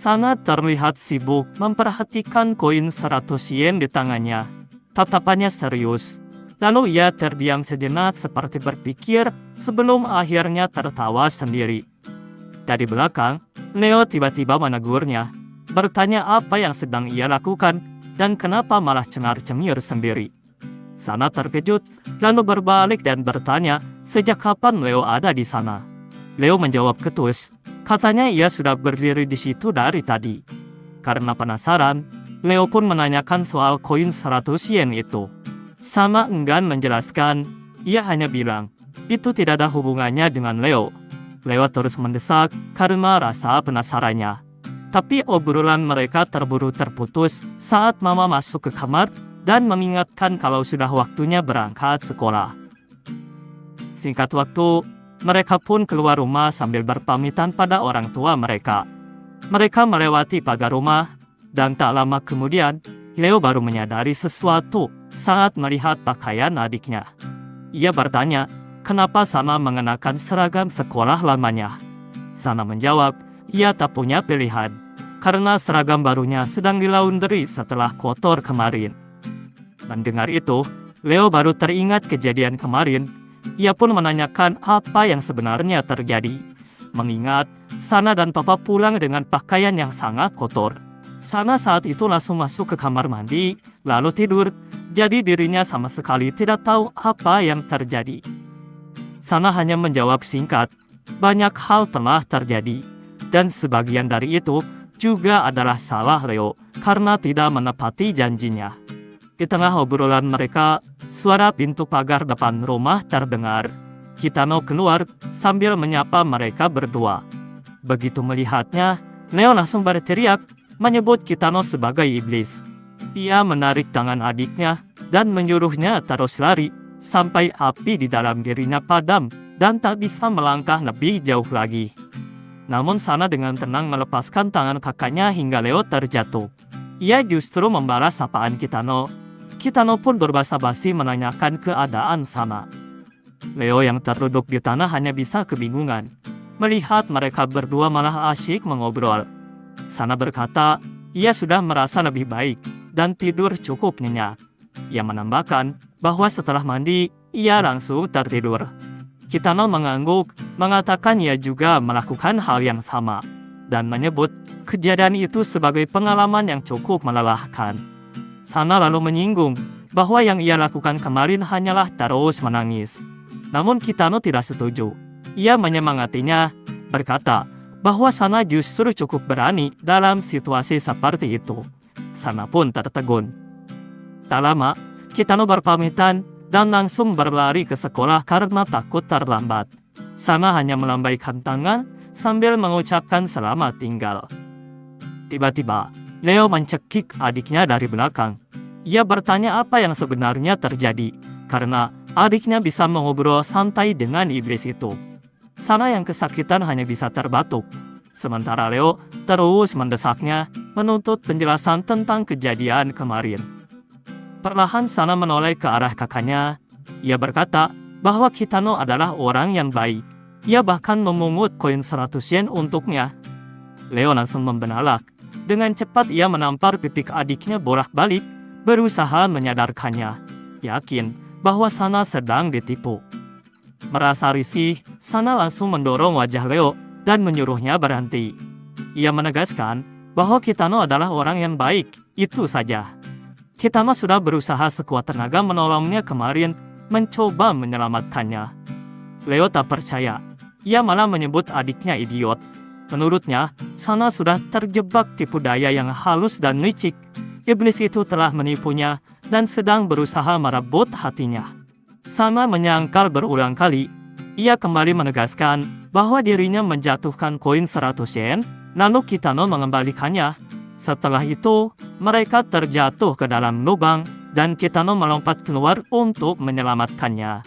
Sana terlihat sibuk memperhatikan koin 100 yen di tangannya. Tatapannya serius. Lalu ia terdiam sejenak seperti berpikir sebelum akhirnya tertawa sendiri. Dari belakang, Leo tiba-tiba menegurnya, bertanya apa yang sedang ia lakukan dan kenapa malah cengar-cengir sendiri. Sana terkejut, lalu berbalik dan bertanya sejak kapan Leo ada di sana. Leo menjawab ketus, katanya ia sudah berdiri di situ dari tadi. Karena penasaran, Leo pun menanyakan soal koin 100 yen itu. Sana enggan menjelaskan, ia hanya bilang, itu tidak ada hubungannya dengan Leo. Leo terus mendesak karena rasa penasarannya. Tapi obrolan mereka terburu terputus saat Mama masuk ke kamar dan mengingatkan kalau sudah waktunya berangkat sekolah. Singkat waktu, mereka pun keluar rumah sambil berpamitan pada orang tua mereka. Mereka melewati pagar rumah, dan tak lama kemudian, Leo baru menyadari sesuatu saat melihat pakaian adiknya. Ia bertanya, kenapa Sana mengenakan seragam sekolah lamanya? Sana menjawab, ia tak punya pilihan, karena seragam barunya sedang dilaundry setelah kotor kemarin. Mendengar itu, Leo baru teringat kejadian kemarin. Ia pun menanyakan apa yang sebenarnya terjadi. Mengingat Sana dan Papa pulang dengan pakaian yang sangat kotor. Sana saat itu langsung masuk ke kamar mandi, lalu tidur. Jadi dirinya sama sekali tidak tahu apa yang terjadi. Sana hanya menjawab singkat, banyak hal telah terjadi. Dan sebagian dari itu juga adalah salah Leo karena tidak menepati janjinya. Di tengah obrolan mereka, suara pintu pagar depan rumah terdengar. Kitano keluar sambil menyapa mereka berdua. Begitu melihatnya, Leo langsung berteriak, menyebut Kitano sebagai iblis. Ia menarik tangan adiknya dan menyuruhnya terus lari, sampai api di dalam dirinya padam dan tak bisa melangkah lebih jauh lagi. Namun Sana dengan tenang melepaskan tangan kakaknya hingga Leo terjatuh. Ia justru membalas sapaan Kitano. Kitano pun berbasa-basi menanyakan keadaan Sana. Leo yang terduduk di tanah hanya bisa kebingungan. Melihat mereka berdua malah asyik mengobrol. Sana berkata, ia sudah merasa lebih baik dan tidur cukup nyenyak. Ia menambahkan bahwa setelah mandi, ia langsung tertidur. Kitano mengangguk, mengatakan ia juga melakukan hal yang sama, dan menyebut kejadian itu sebagai pengalaman yang cukup melelahkan. Sana lalu menyinggung bahwa yang ia lakukan kemarin hanyalah terus menangis. Namun Kitano tidak setuju. Ia menyemangatinya, berkata bahwa Sana justru cukup berani dalam situasi seperti itu. Sana pun tertegun. Tak lama, Kitano berpamitan dan langsung berlari ke sekolah karena takut terlambat. Sana hanya melambaikan tangan sambil mengucapkan selamat tinggal. Tiba-tiba, Leo mencekik adiknya dari belakang. Ia bertanya apa yang sebenarnya terjadi, karena adiknya bisa mengobrol santai dengan iblis itu. Sana yang kesakitan hanya bisa terbatuk. Sementara Leo terus mendesaknya, menuntut penjelasan tentang kejadian kemarin. Perlahan Sana menoleh ke arah kakaknya. Ia berkata bahwa Kitano adalah orang yang baik. Ia bahkan memungut koin 100 yen untuknya. Leo langsung membenalak. Dengan cepat ia menampar pipi adiknya bolak-balik, berusaha menyadarkannya. Yakin bahwa Sana sedang ditipu. Merasa risih, Sana langsung mendorong wajah Leo dan menyuruhnya berhenti. Ia menegaskan bahwa Kitano adalah orang yang baik, itu saja. Kitano sudah berusaha sekuat tenaga menolongnya kemarin, mencoba menyelamatkannya. Leo tak percaya. Ia malah menyebut adiknya idiot. Menurutnya, Sana sudah terjebak tipu daya yang halus dan licik. Iblis itu telah menipunya dan sedang berusaha merebut hatinya. Sana menyangkal berulang kali. Ia kembali menegaskan bahwa dirinya menjatuhkan koin 100 yen, lalu Kitano mengembalikannya. Setelah itu, mereka terjatuh ke dalam lubang dan Kitano melompat keluar untuk menyelamatkannya.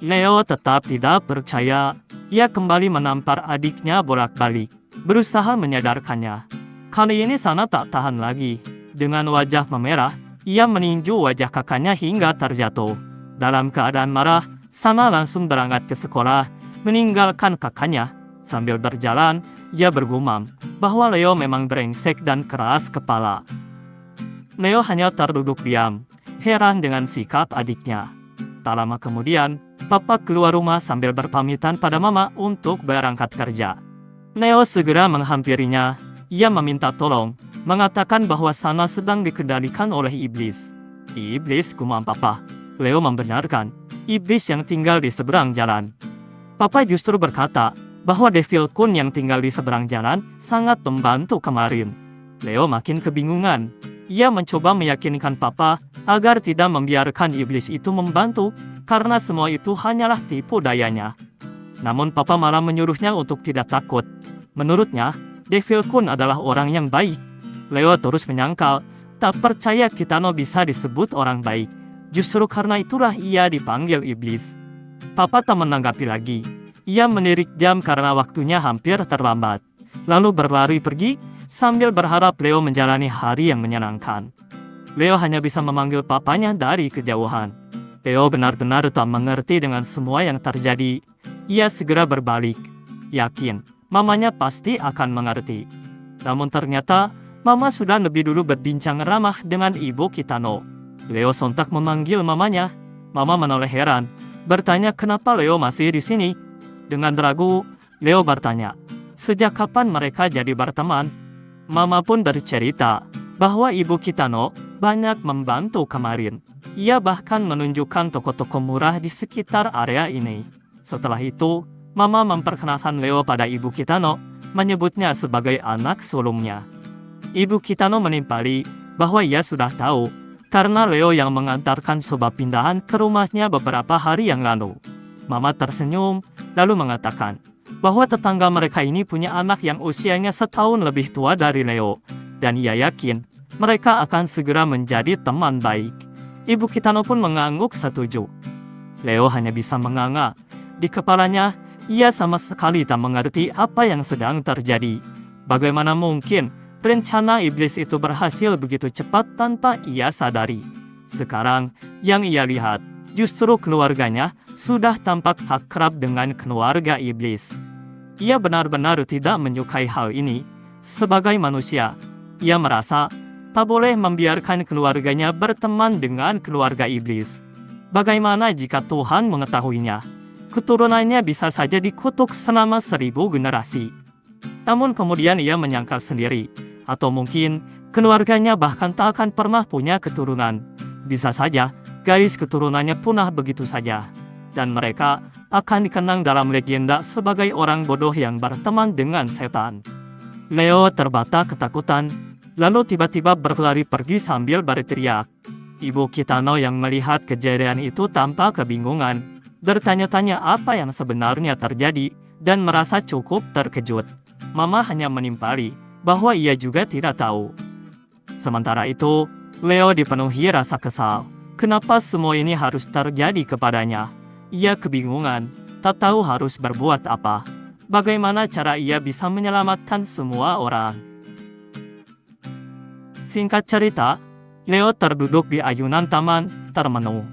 Leo tetap tidak percaya. Ia kembali menampar adiknya bolak-balik, berusaha menyadarkannya. Kali ini Sana tak tahan lagi. Dengan wajah memerah, ia meninju wajah kakaknya hingga terjatuh. Dalam keadaan marah, Sana langsung berangkat ke sekolah, meninggalkan kakaknya. Sambil berjalan, ia bergumam bahwa Leo memang brengsek dan keras kepala. Leo hanya terduduk diam, heran dengan sikap adiknya. Tak lama kemudian, Papa keluar rumah sambil berpamitan pada Mama untuk berangkat kerja. Leo segera menghampirinya. Ia meminta tolong, mengatakan bahwa sana sedang dikendalikan oleh iblis. Iblis, gumam Papa. Leo membenarkan, iblis yang tinggal di seberang jalan. Papa justru berkata bahwa Devil Kun yang tinggal di seberang jalan sangat membantu kemarin. Leo makin kebingungan. Ia mencoba meyakinkan Papa agar tidak membiarkan iblis itu membantu, karena semua itu hanyalah tipu dayanya. Namun Papa malah menyuruhnya untuk tidak takut. Menurutnya, Devil Kun adalah orang yang baik. Leo terus menyangkal, tak percaya Kitano bisa disebut orang baik. Justru karena itulah ia dipanggil iblis. Papa tak menanggapi lagi. Ia melirik jam karena waktunya hampir terlambat. Lalu berlari pergi, sambil berharap Leo menjalani hari yang menyenangkan. Leo hanya bisa memanggil papanya dari kejauhan. Leo benar-benar tak mengerti dengan semua yang terjadi. Ia segera berbalik, yakin mamanya pasti akan mengerti. Namun ternyata, Mama sudah lebih dulu berbincang ramah dengan Ibu Kitano. Leo sontak memanggil mamanya. Mama menoleh heran, bertanya kenapa Leo masih di sini. Dengan ragu, Leo bertanya, sejak kapan mereka jadi berteman? Mama pun bercerita bahwa Ibu Kitano banyak membantu kemarin. Ia bahkan menunjukkan toko-toko murah di sekitar area ini. Setelah itu, Mama memperkenalkan Leo pada Ibu Kitano, menyebutnya sebagai anak sulungnya. Ibu Kitano menimpali bahwa ia sudah tahu, karena Leo yang mengantarkan sebab pindahan ke rumahnya beberapa hari yang lalu. Mama tersenyum, lalu mengatakan bahwa tetangga mereka ini punya anak yang usianya setahun lebih tua dari Leo, dan ia yakin mereka akan segera menjadi teman baik. Ibu Kitano pun mengangguk setuju. Leo hanya bisa menganga. Di kepalanya, ia sama sekali tak mengerti apa yang sedang terjadi. Bagaimana mungkin rencana iblis itu berhasil begitu cepat tanpa ia sadari? Sekarang, yang ia lihat, justru keluarganya sudah tampak akrab dengan keluarga iblis. Ia benar-benar tidak menyukai hal ini. Sebagai manusia, ia merasa tak boleh membiarkan keluarganya berteman dengan keluarga iblis. Bagaimana jika Tuhan mengetahuinya? Keturunannya bisa saja dikutuk selama 1000 generasi. Namun kemudian ia menyangkal sendiri, atau mungkin keluarganya bahkan tak akan pernah punya keturunan. Bisa saja garis keturunannya punah begitu saja, dan mereka akan dikenang dalam legenda sebagai orang bodoh yang berteman dengan setan. Leo terbata ketakutan, lalu tiba-tiba berlari pergi sambil berteriak. Ibu Kitano yang melihat kejadian itu tanpa kebingungan, bertanya-tanya apa yang sebenarnya terjadi, dan merasa cukup terkejut. Mama hanya menimpali bahwa ia juga tidak tahu. Sementara itu, Leo dipenuhi rasa kesal. Kenapa semua ini harus terjadi kepadanya? Ia kebingungan, tak tahu harus berbuat apa. Bagaimana cara ia bisa menyelamatkan semua orang? Singkat cerita, Leo terduduk di ayunan taman, termenung.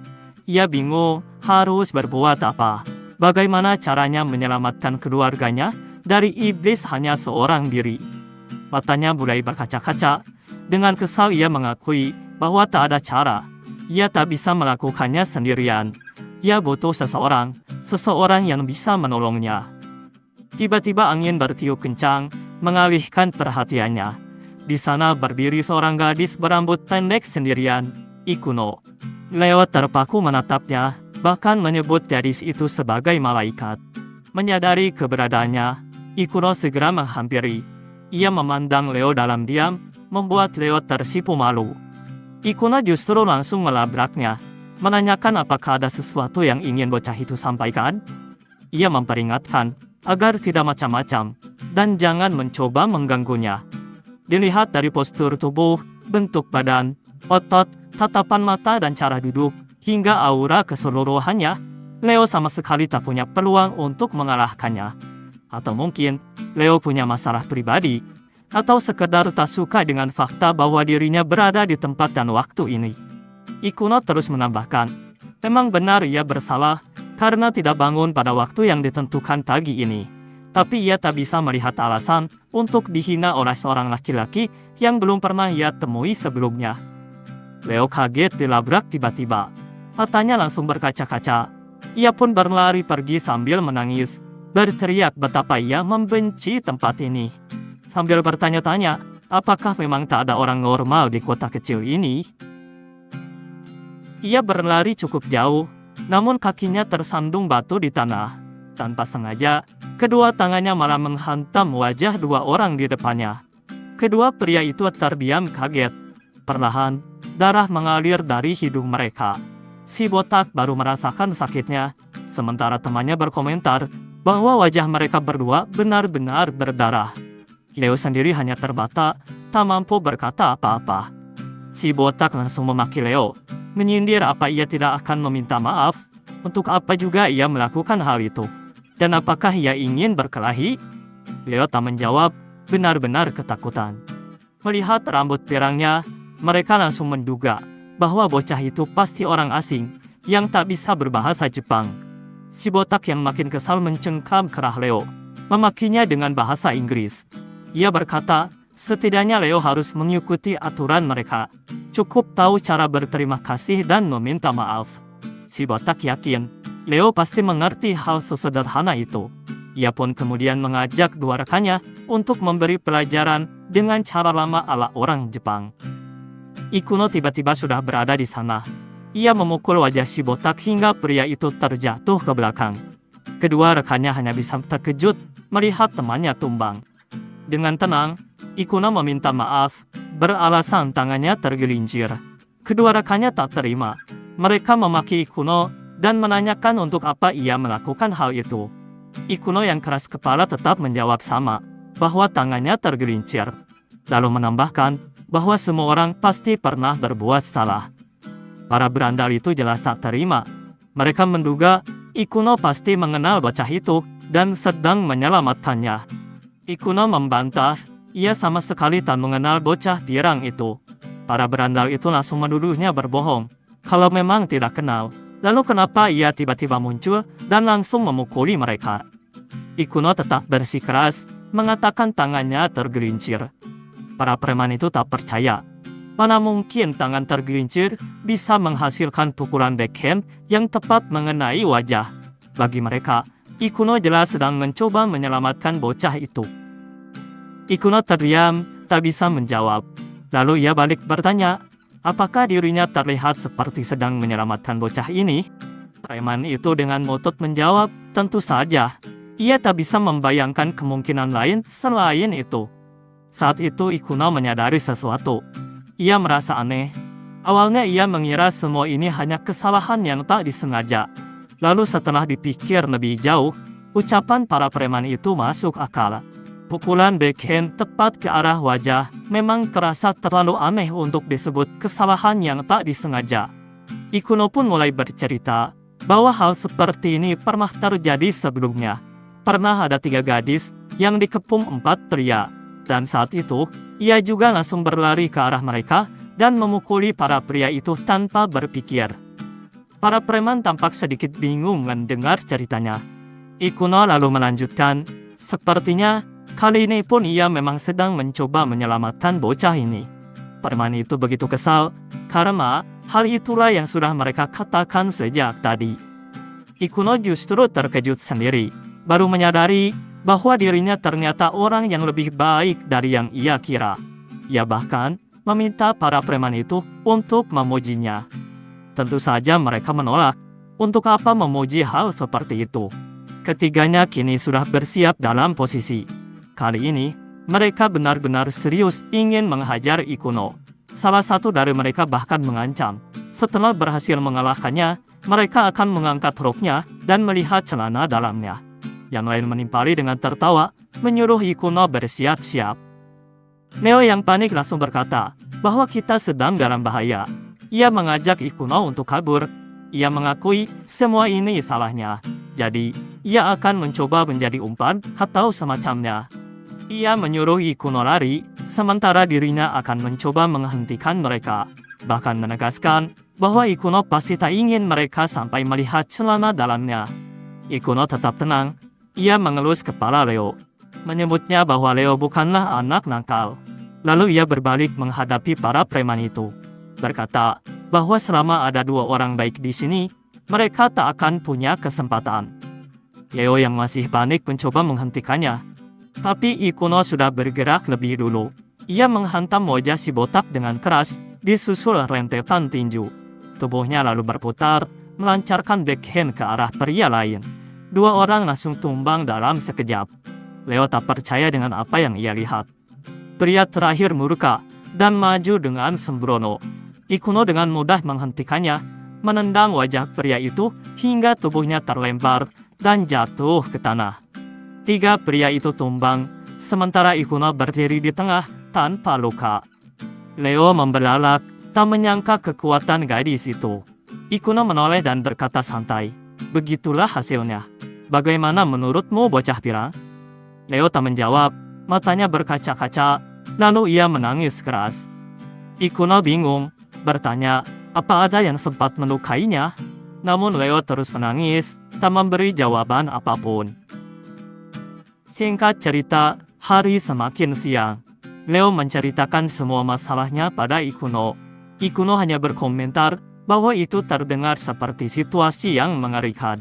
Ia bingung harus berbuat apa. Bagaimana caranya menyelamatkan keluarganya dari iblis hanya seorang diri? Matanya mulai berkaca-kaca. Dengan kesal ia mengakui bahwa tak ada cara. Ia tak bisa melakukannya sendirian. Ia butuh seseorang yang bisa menolongnya. Tiba-tiba angin bertiup kencang, mengalihkan perhatiannya. Di sana berdiri seorang gadis berambut pendek sendirian, Ikuno. Leo terpaku menatapnya, bahkan menyebut gadis itu sebagai malaikat. Menyadari keberadaannya, Ikuno segera menghampiri. Ia memandang Leo dalam diam, membuat Leo tersipu malu. Ikuno justru langsung melabraknya, menanyakan apakah ada sesuatu yang ingin bocah itu sampaikan. Ia memperingatkan agar tidak macam-macam, dan jangan mencoba mengganggunya. Dilihat dari postur tubuh, bentuk badan, otot, tatapan mata dan cara duduk, hingga aura keseluruhannya, Leo sama sekali tak punya peluang untuk mengalahkannya. Atau mungkin, Leo punya masalah pribadi, atau sekedar tak suka dengan fakta bahwa dirinya berada di tempat dan waktu ini. Ikuno terus menambahkan, memang benar ia bersalah, karena tidak bangun pada waktu yang ditentukan pagi ini. Tapi ia tak bisa melihat alasan untuk dihina oleh seorang laki-laki yang belum pernah ia temui sebelumnya. Leo kaget dilabrak tiba-tiba. Matanya langsung berkaca-kaca. Ia pun berlari pergi sambil menangis, berteriak betapa ia membenci tempat ini. Sambil bertanya-tanya, apakah memang tak ada orang normal di kota kecil ini? Ia berlari cukup jauh, namun kakinya tersandung batu di tanah. Tanpa sengaja, kedua tangannya malah menghantam wajah dua orang di depannya. Kedua pria itu terdiam kaget. Perlahan, darah mengalir dari hidung mereka. Si botak baru merasakan sakitnya, sementara temannya berkomentar bahwa wajah mereka berdua benar-benar berdarah. Leo sendiri hanya terbata, tak mampu berkata apa-apa. Si botak langsung memaki Leo, menyindir apa ia tidak akan meminta maaf, untuk apa juga ia melakukan hal itu. Dan apakah ia ingin berkelahi? Leo tak menjawab, benar-benar ketakutan. Melihat rambut pirangnya, mereka langsung menduga bahwa bocah itu pasti orang asing yang tak bisa berbahasa Jepang. Si botak yang makin kesal mencengkam kerah Leo, memakinya dengan bahasa Inggris. Ia berkata, setidaknya Leo harus mengikuti aturan mereka. Cukup tahu cara berterima kasih dan meminta maaf. Si botak yakin Leo pasti mengerti hal sesederhana itu. Ia pun kemudian mengajak dua rekannya untuk memberi pelajaran dengan cara lama ala orang Jepang. Ikuno tiba-tiba sudah berada di sana. Ia memukul wajah si botak hingga pria itu terjatuh ke belakang. Kedua rekannya hanya bisa terkejut melihat temannya tumbang. Dengan tenang, Ikuno meminta maaf, beralasan tangannya tergelincir. Kedua rekannya tak terima. Mereka memaki Ikuno dan menanyakan untuk apa ia melakukan hal itu. Ikuno yang keras kepala tetap menjawab sama, bahwa tangannya tergelincir. Lalu menambahkan bahwa semua orang pasti pernah berbuat salah. Para berandal itu jelas tak terima. Mereka menduga Ikuno pasti mengenal bocah itu dan sedang menyelamatkannya. Ikuno membantah, ia sama sekali tak mengenal bocah pirang itu. Para berandal itu langsung menuduhnya berbohong. Kalau memang tidak kenal, lalu kenapa ia tiba-tiba muncul dan langsung memukuli mereka? Ikuno tetap bersikeras, mengatakan tangannya tergelincir. Para preman itu tak percaya. Mana mungkin tangan tergelincir bisa menghasilkan pukulan backhand yang tepat mengenai wajah. Bagi mereka, Ikuno jelas sedang mencoba menyelamatkan bocah itu. Ikuno terdiam, tak bisa menjawab. Lalu ia balik bertanya, apakah dirinya terlihat seperti sedang menyelamatkan bocah ini? Preman itu dengan ngotot menjawab, tentu saja. Ia tak bisa membayangkan kemungkinan lain selain itu. Saat itu Ikuno menyadari sesuatu. Ia merasa aneh. Awalnya ia mengira semua ini hanya kesalahan yang tak disengaja. Lalu setelah dipikir lebih jauh, ucapan para preman itu masuk akal. Pukulan backhand tepat ke arah wajah memang terasa terlalu aneh untuk disebut kesalahan yang tak disengaja. Ikuno pun mulai bercerita bahwa hal seperti ini pernah terjadi sebelumnya. Pernah ada 3 gadis yang dikepung 4 pria, dan saat itu ia juga langsung berlari ke arah mereka dan memukuli para pria itu tanpa berpikir. Para preman tampak sedikit bingung mendengar ceritanya. Ikuno lalu melanjutkan, sepertinya kali ini pun ia memang sedang mencoba menyelamatkan bocah ini. Preman itu begitu kesal, karena hal itulah yang sudah mereka katakan sejak tadi. Ikuno justru terkejut sendiri, baru menyadari bahwa dirinya ternyata orang yang lebih baik dari yang ia kira. Ia bahkan meminta para preman itu untuk memujinya. Tentu saja mereka menolak. Untuk apa memuji hal seperti itu? Ketiganya kini sudah bersiap dalam posisi. Kali ini, mereka benar-benar serius ingin menghajar Ikuno. Salah satu dari mereka bahkan mengancam, setelah berhasil mengalahkannya, mereka akan mengangkat roknya dan melihat celana dalamnya. Yang lain menimpali dengan tertawa, menyuruh Ikuno bersiap-siap. Neo yang panik langsung berkata bahwa kita sedang dalam bahaya. Ia mengajak Ikuno untuk kabur. Ia mengakui semua ini salahnya. Jadi, ia akan mencoba menjadi umpan atau semacamnya. Ia menyuruh Ikuno lari, sementara dirinya akan mencoba menghentikan mereka. Bahkan menegaskan bahwa Ikuno pasti tak ingin mereka sampai melihat celana dalamnya. Ikuno tetap tenang. Ia mengelus kepala Leo, menyebutnya bahwa Leo bukanlah anak nakal. Lalu ia berbalik menghadapi para preman itu, berkata bahwa selama ada 2 orang baik di sini, mereka tak akan punya kesempatan. Leo yang masih panik mencoba menghentikannya, tapi Ikuno sudah bergerak lebih dulu. Ia menghantam wajah si botak dengan keras, disusul rentetan tinju. Tubuhnya lalu berputar, melancarkan backhand ke arah pria lain. 2 orang langsung tumbang dalam sekejap. Leo tak percaya dengan apa yang ia lihat. Pria terakhir murka dan maju dengan sembrono. Ikuno dengan mudah menghentikannya, menendang wajah pria itu hingga tubuhnya terlempar dan jatuh ke tanah. 3 pria itu tumbang, sementara Ikuno berdiri di tengah tanpa luka. Leo membelalak, tak menyangka kekuatan gadis itu. Ikuno menoleh dan berkata santai, "Begitulah hasilnya. Bagaimana menurutmu bocah pirang?" Leo tak menjawab, matanya berkaca-kaca, lalu ia menangis keras. Ikuno bingung, bertanya, apa ada yang sempat melukainya? Namun Leo terus menangis, tak memberi jawaban apapun. Singkat cerita, hari semakin siang. Leo menceritakan semua masalahnya pada Ikuno. Ikuno hanya berkomentar bahwa itu terdengar seperti situasi yang mengerikan.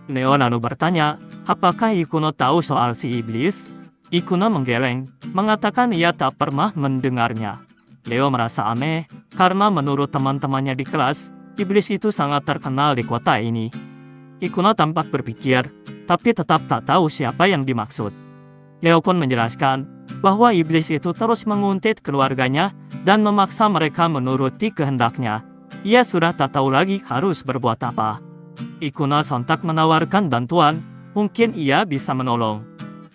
Leo lalu bertanya, apakah Ikuno tahu soal si iblis? Ikuno menggeleng, mengatakan ia tak pernah mendengarnya. Leo merasa aneh, karena menurut teman-temannya di kelas, iblis itu sangat terkenal di kota ini. Ikuno tampak berpikir, tapi tetap tak tahu siapa yang dimaksud. Leo pun menjelaskan bahwa iblis itu terus menguntit keluarganya dan memaksa mereka menuruti kehendaknya. Ia sudah tak tahu lagi harus berbuat apa. Ikuno sontak menawarkan bantuan, mungkin ia bisa menolong.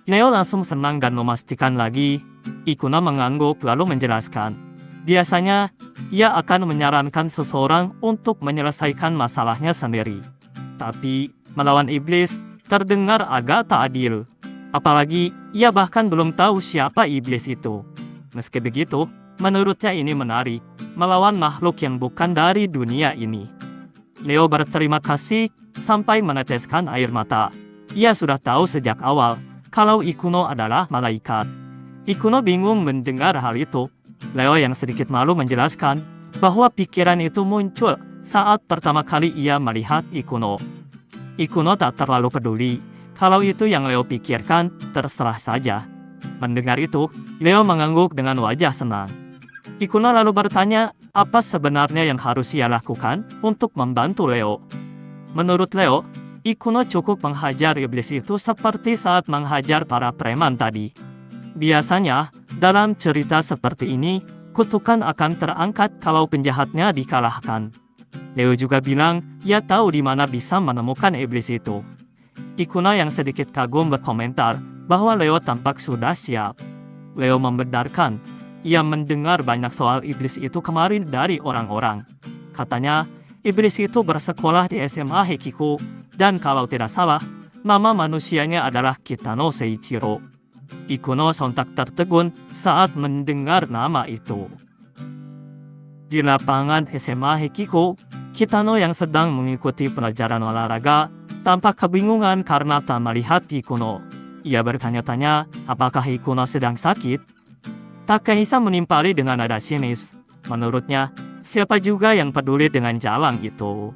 Leo langsung senang dan memastikan lagi. Ikuno mengangguk lalu menjelaskan, biasanya ia akan menyarankan seseorang untuk menyelesaikan masalahnya sendiri. Tapi melawan iblis terdengar agak tak adil. Apalagi ia bahkan belum tahu siapa iblis itu. Meski begitu, menurutnya ini menarik, melawan makhluk yang bukan dari dunia ini. Leo berterima kasih sampai meneteskan air mata. Ia sudah tahu sejak awal kalau Ikuno adalah malaikat. Ikuno bingung mendengar hal itu. Leo yang sedikit malu menjelaskan bahwa pikiran itu muncul saat pertama kali ia melihat Ikuno. Ikuno tak terlalu peduli. Kalau itu yang Leo pikirkan, terserah saja. Mendengar itu, Leo mengangguk dengan wajah senang. Ikuno lalu bertanya, apa sebenarnya yang harus ia lakukan untuk membantu Leo. Menurut Leo, Ikuno cukup menghajar iblis itu seperti saat menghajar para preman tadi. Biasanya, dalam cerita seperti ini, kutukan akan terangkat kalau penjahatnya dikalahkan. Leo juga bilang, ia tahu di mana bisa menemukan iblis itu. Ikuno yang sedikit kagum berkomentar bahwa Leo tampak sudah siap. Leo membenarkan, ia mendengar banyak soal iblis itu kemarin dari orang-orang. Katanya, iblis itu bersekolah di SMA Hekiku, dan kalau tidak salah, nama manusianya adalah Kitano Seiichiro. Ikuno sontak tertegun saat mendengar nama itu. Di lapangan SMA Hekiku, Kitano yang sedang mengikuti pelajaran olahraga tampak kebingungan karena tak melihat Ikuno. Ia bertanya-tanya apakah Ikuno sedang sakit. Takehisa menimpali dengan nada sinis. Menurutnya, siapa juga yang peduli dengan jalan itu?